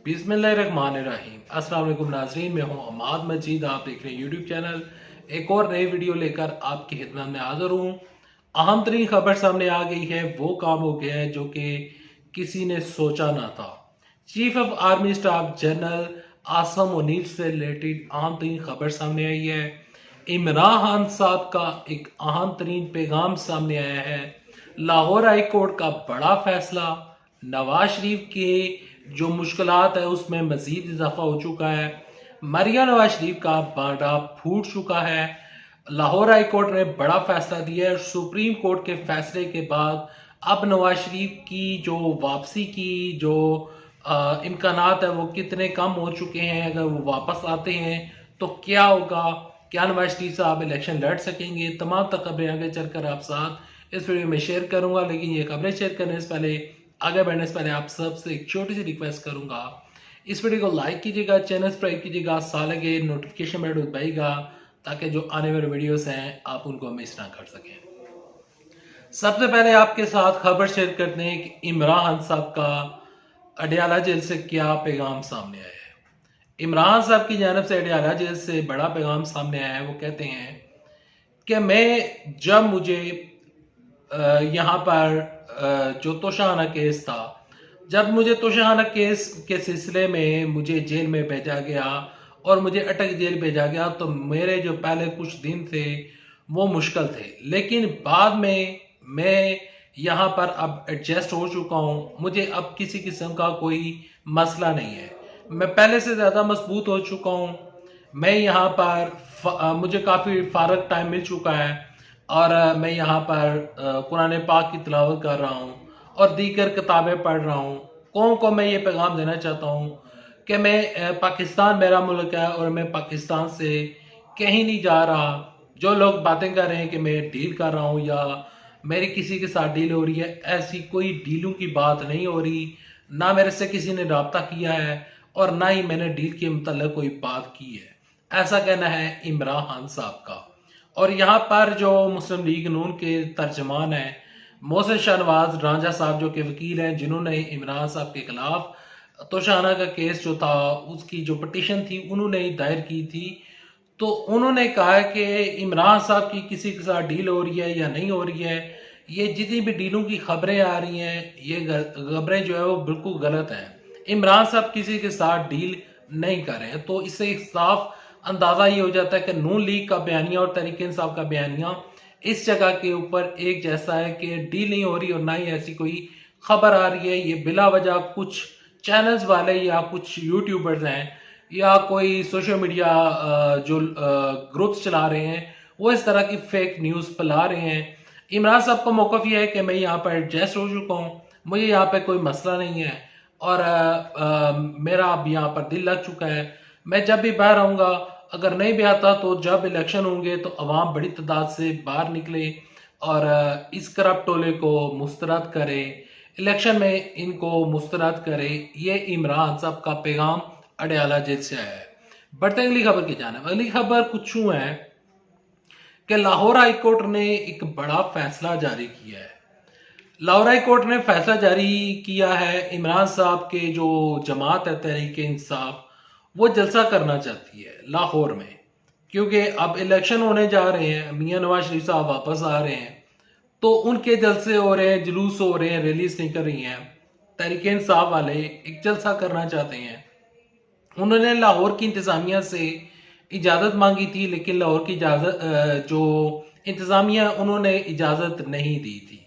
बिस्मिल्लाहिर्रहमानिर्रहीम। अस्सलाम वालेकुम नाज़रीन, मैं हूं अमाद मजीद। आप देख रहे हैं यूट्यूब चैनल। एक और नई वीडियो लेकर आपकी खिदमत में हाजिर हूं। अहम तरीन खबर सामने आ गई है, वो काम हो गया है जो कि किसी ने सोचा ना था। Chief of army staff general Asim Munir से रिलेटेड अहम तरीन खबर सामने आई है। इमरान खान साहब का एक अहम तरीन पैगाम सामने आया है। लाहौर हाई कोर्ट का बड़ा फैसला, नवाज शरीफ के जो मुश्किलात है उसमें मजीद इजाफा हो चुका है। मरिया नवाज शरीफ का बांधा फूट चुका है। लाहौर हाई कोर्ट ने बड़ा फैसला दिया है। सुप्रीम कोर्ट के फैसले के बाद अब नवाज शरीफ की जो वापसी की जो इम्कानात है वो कितने कम हो चुके हैं। अगर वो वापस आते हैं तो क्या होगा, क्या नवाज शरीफ साहब इलेक्शन लड़ सकेंगे। तमाम तक खबरें आगे चलकर आप साथ इस वीडियो में शेयर करूंगा। लेकिन ये खबरें शेयर करने से पहले, आगे बढ़ने से पहले आप सबसे एक छोटी सी रिक्वेस्ट करूंगा, इस वीडियो को लाइक कीजिएगा, चैनल सब्सक्राइब कीजिएगा, साथ लगे नोटिफिकेशन बेल दबाइएगा ताकि जो आने वाले वीडियोस हैं आप उनको मिस ना कर सकें। सबसे पहले आपके साथ खबर शेयर करते हैं कि इमरान खान साहब का अडयाला जेल से क्या पैगाम सामने आया है। इमरान साहब की जानब से अडयाला जेल से बड़ा पैगाम सामने आया है। वो कहते हैं कि मैं जब मुझे यहाँ पर जो तोशाखाना केस था, जब मुझे तोशाखाना केस के सिलसिले में मुझे जेल में भेजा गया और मुझे अटक जेल भेजा गया, तो मेरे जो पहले कुछ दिन थे वो मुश्किल थे। लेकिन बाद में मैं यहाँ पर अब एडजस्ट हो चुका हूँ। मुझे अब किसी किस्म का कोई मसला नहीं है। मैं पहले से ज़्यादा मजबूत हो चुका हूँ। मैं यहाँ पर मुझे काफ़ी फारग टाइम मिल चुका है और मैं यहाँ पर कुरान पाक की तिलावत कर रहा हूँ और दीगर किताबें पढ़ रहा हूँ। कौम को मैं ये पैगाम देना चाहता हूँ कि मैं पाकिस्तान मेरा मुल्क है और मैं पाकिस्तान से कहीं नहीं जा रहा। जो लोग बातें कर रहे हैं कि मैं डील कर रहा हूँ या मेरी किसी के साथ डील हो रही है, ऐसी कोई डीलों की बात नहीं हो रही। ना मेरे से किसी ने रब्ता किया है और ना ही मैंने डील के मतलब कोई बात की है। ऐसा कहना है इमरान खान साहब का। और यहाँ पर जो मुस्लिम लीग नून के तर्जमान हैं मोहसिन शाहनवाज रांझा साहब, जो कि वकील हैं, जिन्होंने इमरान साहब के खिलाफ तोशाखाना का केस जो था उसकी जो पटिशन थी उन्होंने ही दायर की थी, तो उन्होंने कहा कि इमरान साहब की किसी के साथ डील हो रही है या नहीं हो रही है। ये जितनी भी डीलों की खबरें आ रही हैं, ये खबरें जो है वो बिल्कुल गलत हैं। इमरान साहब किसी के साथ डील नहीं कर रहे हैं। तो इससे साफ अंदाजा ये हो जाता है कि नून लीग का बयानिया और तहरीक इंसाफ का बयानिया इस जगह के ऊपर एक जैसा है कि डील नहीं हो रही और ना ही ऐसी कोई खबर आ रही है। ये बिला वजह कुछ चैनल्स वाले या कुछ यूट्यूबर्स हैं या कोई सोशल मीडिया जो ग्रुप्स चला रहे हैं वो इस तरह की फेक न्यूज़ फैला रहे हैं। इमरान साहब का मौकफ यह है कि मैं यहाँ पर एडजस्ट हो चुका हूँ, मुझे यहाँ पे कोई मसला नहीं है और मेरा अब यहाँ पर दिल लग चुका है। मैं जब भी बाहर आऊँगा, अगर नहीं भी आता तो जब इलेक्शन होंगे तो अवाम बड़ी तादाद से बाहर निकले और इस करप्ट टोले को मुस्तरद करे, इलेक्शन में इनको मुस्तरद करे। ये इमरान साहब का पैगाम अडयाला जेल से आया है। बढ़ते अगली खबर की जानिब। अगली खबर कुछ यूं है कि लाहौर हाई कोर्ट ने एक बड़ा फैसला जारी किया है। लाहौर हाई कोर्ट ने फैसला जारी किया है, इमरान साहब के जो जमात है तहरीक इंसाफ, वो जलसा करना चाहती है लाहौर में, क्योंकि अब इलेक्शन होने जा रहे हैं, मियां नवाज शरीफ साहब वापस आ रहे हैं, तो उनके जलसे हो रहे हैं, जुलूस हो रहे हैं, रैलीज निकल रही हैं। तहरीक इंसाफ वाले एक जलसा करना चाहते हैं। उन्होंने लाहौर की इंतजामिया से इजाज़त मांगी थी, लेकिन लाहौर की इजाज़त जो इंतजामिया उन्होंने इजाज़त नहीं दी थी।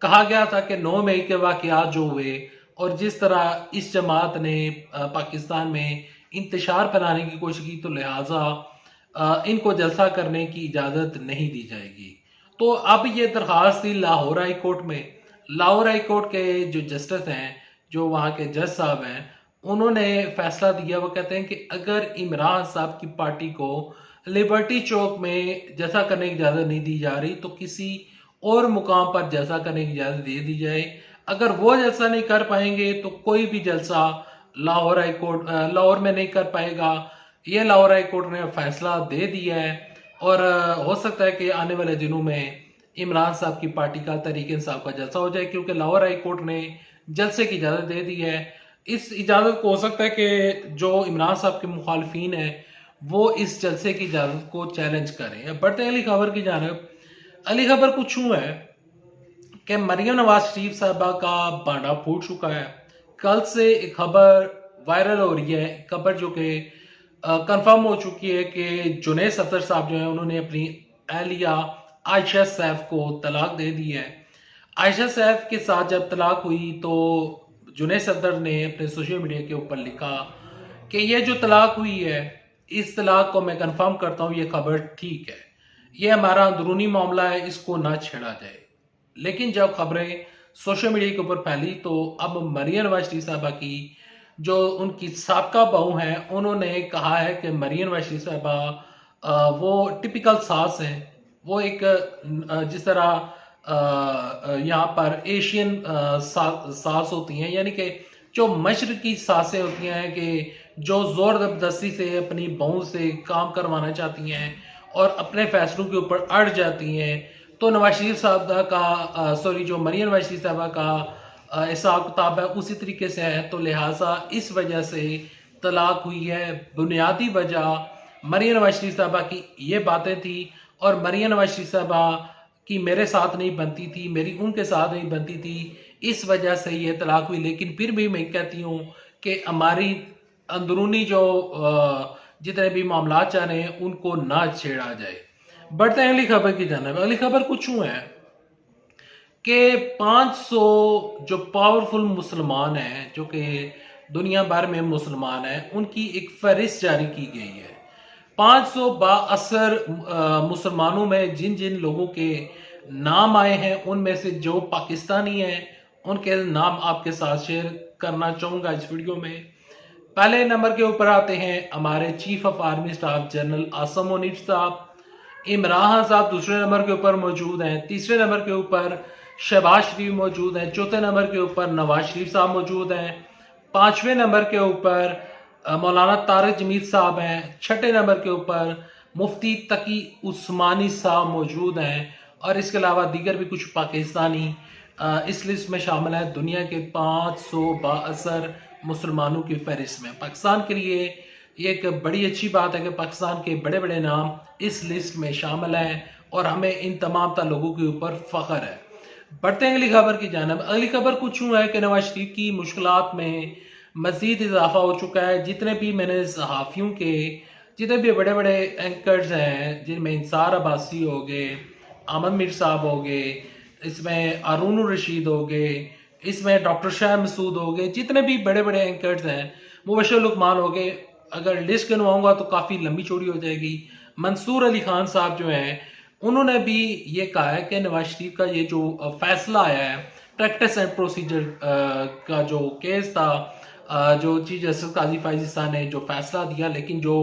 कहा गया था कि 9 मई के वाक़यात जो हुए और जिस तरह इस जमात ने पाकिस्तान में इंतशार फैलाने की कोशिश की, तो लिहाजा इनको जलसा करने की इजाज़त नहीं दी जाएगी। तो अब ये दरख्वास्त थी लाहौर हाई कोर्ट में। लाहौर हाई कोर्ट के जो जस्टिस हैं, जो वहाँ के जज साहब हैं, उन्होंने फैसला दिया। वो कहते हैं कि अगर इमरान साहब की पार्टी को लिबर्टी चौक में जलसा करने की इजाज़त नहीं दी जा रही तो किसी और मुकाम पर जलसा करने की इजाज़त दे दी जाए। अगर वो जलसा नहीं कर पाएंगे तो कोई भी जलसा लाहौर हाई कोर्ट लाहौर में नहीं कर पाएगा। ये लाहौर हाई कोर्ट ने फैसला दे दिया है और हो सकता है कि आने वाले दिनों में इमरान साहब की पार्टी का तहरीक इंसाफ का जलसा हो जाए, क्योंकि लाहौर हाई कोर्ट ने जलसे की इजाज़त दे दी है। इस इजाज़त को हो सकता है कि जो इमरान साहब के मुखालफीन हैं वो इस जलसे की इजाज़त को चैलेंज करें। अब बढ़ते हैं अगली खबर की जानब। अगली खबर कुछ यूँ है कि मरियम नवाज शरीफ साहबा का भांडा फूट चुका है। कल से एक खबर वायरल हो रही है, खबर जो कि कंफर्म हो चुकी है कि जुनैद सफदर साहब जो है उन्होंने अपनी अहलिया आयशा सैफ को तलाक दे दी है। आयशा सैफ के साथ जब तलाक हुई तो जुनैद सफदर ने अपने सोशल मीडिया के ऊपर लिखा कि ये जो तलाक हुई है, इस तलाक को मैं कंफर्म करता हूँ, ये खबर ठीक है, ये हमारा अंदरूनी मामला है, इसको ना छेड़ा जाए। लेकिन जब खबरें सोशल मीडिया के ऊपर फैली तो अब मरियम नवाज शरीफ साहबा की जो उनकी साबका बहू हैं उन्होंने कहा है कि मरियम नवाज शरीफ साहबा वो टिपिकल सास हैं। वो एक जिस तरह यहाँ पर एशियन सास होती हैं, यानी कि जो मशरकी सासें होती हैं कि जो जोर जबरदस्ती से अपनी बहू से काम करवाना चाहती हैं और अपने फैसलों के ऊपर अड़ जाती हैं। तो नवाज शरीफ साहब का सॉरी जो मरियम नवाज शरीफ साहबा का हिसाब किताब है उसी तरीके से है। तो लिहाजा इस वजह से तलाक हुई है। बुनियादी वजह मरियम नवाज शरीफ साहबा की ये बातें थी और मरियम नवाज शरीफ साहबा की मेरे साथ नहीं बनती थी, मेरी उनके साथ नहीं बनती थी, इस वजह से ये तलाक हुई। लेकिन फिर भी मैं कहती हूँ कि हमारी अंदरूनी जो जितने भी मामला चल रहे हैं उनको ना छेड़ा जाए। बढ़ते हैं अगली खबर की जानब। अगली खबर कुछ यूं है कि 500 जो पावरफुल मुसलमान हैं, जो कि दुनिया भर में मुसलमान हैं, उनकी एक फहरिस्त जारी की गई है। 500 बाअसर मुसलमानों में जिन जिन लोगों के नाम आए हैं उनमें से जो पाकिस्तानी हैं उनके नाम आपके साथ शेयर करना चाहूँगा इस वीडियो में। पहले नंबर के ऊपर आते हैं हमारे chief of army staff general Asim Munir साहब। इमरान खान साहब दूसरे नंबर के ऊपर मौजूद हैं। तीसरे नंबर के ऊपर शहबाज शरीफ मौजूद हैं। चौथे नंबर के ऊपर नवाज शरीफ साहब मौजूद हैं। पांचवें नंबर के ऊपर मौलाना तारिक जमील साहब हैं। छठे नंबर के ऊपर मुफ्ती तकी उस्मानी साहब मौजूद हैं और इसके अलावा दीगर भी कुछ पाकिस्तानी इस लिस्ट में शामिल है। दुनिया के 500 बाअसर मुसलमानों की फहरिस्त में पाकिस्तान के लिए ये एक बड़ी अच्छी बात है कि पाकिस्तान के बड़े बड़े नाम इस लिस्ट में शामिल हैं और हमें इन तमाम लोगों के ऊपर फख्र है। बढ़ते हैं अगली खबर की जानब। अगली खबर कुछ यूँ है कि नवाज शरीफ की मुश्किलात में मजीद इजाफा हो चुका है। जितने भी मैंने सहाफ़ियों के जितने भी बड़े बड़े एंकर्स हैं, जिनमें इंसार अब्बासी हो गए, अमन मीर साहब हो गए, इसमें अरून रशीद हो गए, इसमें डॉक्टर शाह मसूद हो गए, जितने भी बड़े बड़े एंकर्स हैं, मुबशर लुकमान हो गए, अगर लिस्ट गिनवाऊंगा तो काफ़ी लंबी चौड़ी हो जाएगी। मंसूर अली खान साहब जो हैं उन्होंने भी ये कहा है कि नवाज शरीफ का ये जो फैसला आया है प्रैक्टिस एंड प्रोसीजर का जो केस था, जो चीफ जस्टिस काजी फायजी साहब ने जो फैसला दिया, लेकिन जो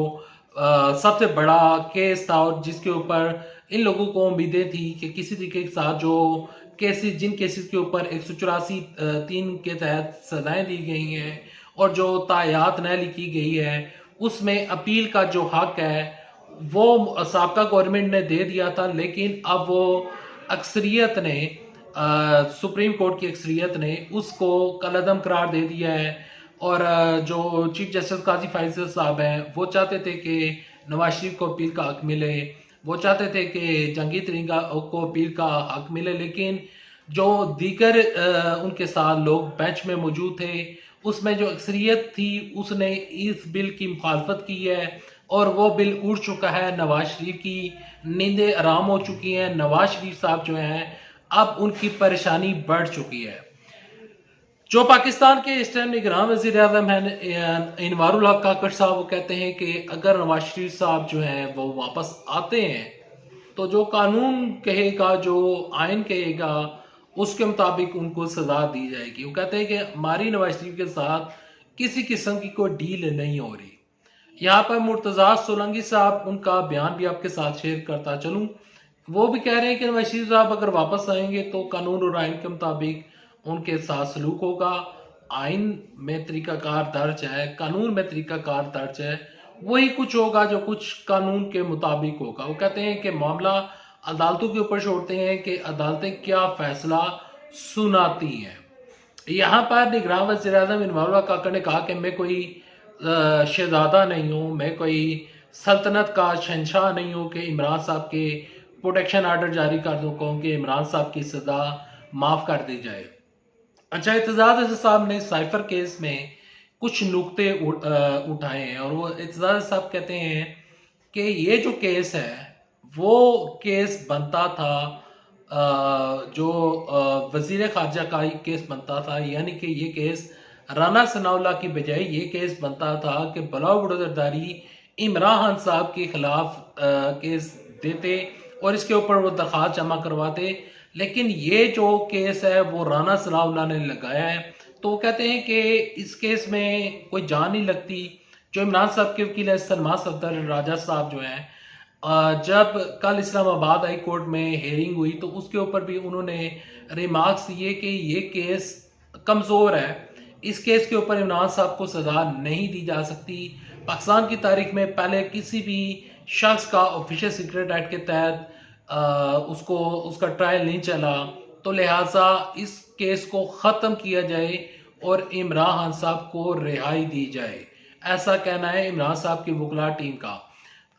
सबसे बड़ा केस था और जिसके ऊपर इन लोगों को उम्मीदें थी कि किसी तरीके के साथ जो केसेस जिन केसेस के ऊपर 184(3) के तहत सजाएं दी गई हैं और जो तायात न लिखी गई है उसमें अपील का जो हक है वो साबका गवर्नमेंट ने दे दिया था। लेकिन अब वो अक्सरियत ने सुप्रीम कोर्ट की अक्सरियत ने उसको कलअदम करार दे दिया है और जो चीफ जस्टिस काजी फैसल साहब हैं वो चाहते थे कि नवाज शरीफ को अपील का हक मिले, वो चाहते थे कि जंगीर तरीन को अपील का हक मिले। लेकिन जो दीगर उनके साथ लोग बेंच में मौजूद थे उसमें जो अक्सरियत थी उसने इस बिल की मुखालफत की है और वो बिल उड़ चुका है। नवाज शरीफ की नींदें आराम हो चुकी हैं। नवाज शरीफ साहब जो हैं अब उनकी परेशानी बढ़ चुकी है। जो पाकिस्तान के इस टाइम निगरान वज़ीर आज़म हैं इनवारुल हक काकड़ साहब, वो कहते हैं कि अगर नवाज शरीफ साहब जो हैं वो वापस आते हैं तो जो कानून कहेगा, जो आइन कहेगा, उसके मुताबिक उनको सजा दी जाएगी। वो कहते हैं कि हमारी नवाज शरीफ के साथ किसी किस्म की कोई डील नहीं हो रही। यहाँ पर मुर्तज़ा सोलंकी साहब, उनका बयान भी आपके साथ शेयर करता चलूँ। वो भी कह रहे हैं कि नवाज शरीफ साहब अगर वापस आएंगे तो कानून और आइन के मुताबिक उनके साथ सलूक होगा। आइन में तरीकाकार दर्ज है, कानून में तरीकाकार दर्ज है, वही कुछ होगा जो कुछ कानून के मुताबिक होगा। वो कहते हैं कि मामला अदालतों के ऊपर छोड़ते हैं कि अदालतें क्या फैसला सुनाती हैं। यहाँ पर निगरान वज़ीर-ए-आज़म इनवाल काका ने कहा कि मैं कोई शहजादा नहीं हूँ, मैं कोई सल्तनत का शहंशाह नहीं हूँ कि इमरान साहब के प्रोटेक्शन आर्डर जारी कर दूँ, कहूँ कि इमरान साहब की सज़ा माफ़ कर दी जाए। अच्छा, एतजाज़ अहमद साहब ने साइफर केस में कुछ नुक्ते उठाए हैं और वो एतजाज़ साहब कहते हैं कि ये जो केस है वो केस बनता था जो वजीर खारजा का केस बनता था, यानी कि ये केस राना सनाउल्लाह की बजाय ये केस बनता था कि बलाउ जरदारी इमरान खान साहब के खिलाफ केस देते और इसके ऊपर वो दरख्वास्त जमा करवाते। लेकिन ये जो केस है वो राना सनाउल्लाह ने लगाया है, तो वो कहते हैं कि इस केस में कोई जान नहीं लगती। जो इमरान साहब के वकील है सलमान सफदर राजा साहब जो हैं, जब कल इस्लामाबाद हाई कोर्ट में हेयरिंग हुई तो उसके ऊपर भी उन्होंने रिमार्क्स दिए कि ये केस कमज़ोर है, इस केस के ऊपर इमरान साहब को सज़ा नहीं दी जा सकती। पाकिस्तान की तारीख में पहले किसी भी शख्स का ऑफिशियल सीक्रेट एक्ट के तहत उसको उसका ट्रायल नहीं चला, तो लिहाजा इस केस को ख़त्म किया जाए और इमरान खान साहब को रिहाई दी जाए, ऐसा कहना है इमरान साहब की वकला टीम का।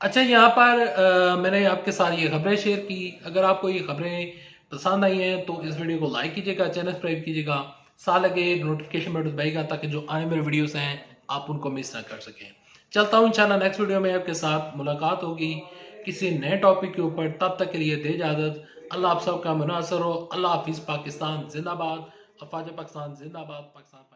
अच्छा, यहाँ पर मैंने आपके साथ ये खबरें शेयर की। अगर आपको ये खबरें पसंद आई हैं तो इस वीडियो को लाइक कीजिएगा, चैनल सब्सक्राइब कीजिएगा, साथ लगे नोटिफिकेशन बटन दबाइएगा ताकि जो आने मेरे वीडियोस हैं आप उनको मिस ना कर सकें। चलता हूँ, इंशाल्लाह नेक्स्ट वीडियो में आपके साथ मुलाकात होगी किसी नए टॉपिक के ऊपर। तब तक के लिए दे इजाज़त। अल्लाह आप सबका मुनासर हो। अल्लाह हाफिज़। पाकिस्तान जिंदाबाद। अफवाज पाकिस्तान जिंदाबाद। पाकिस्तान।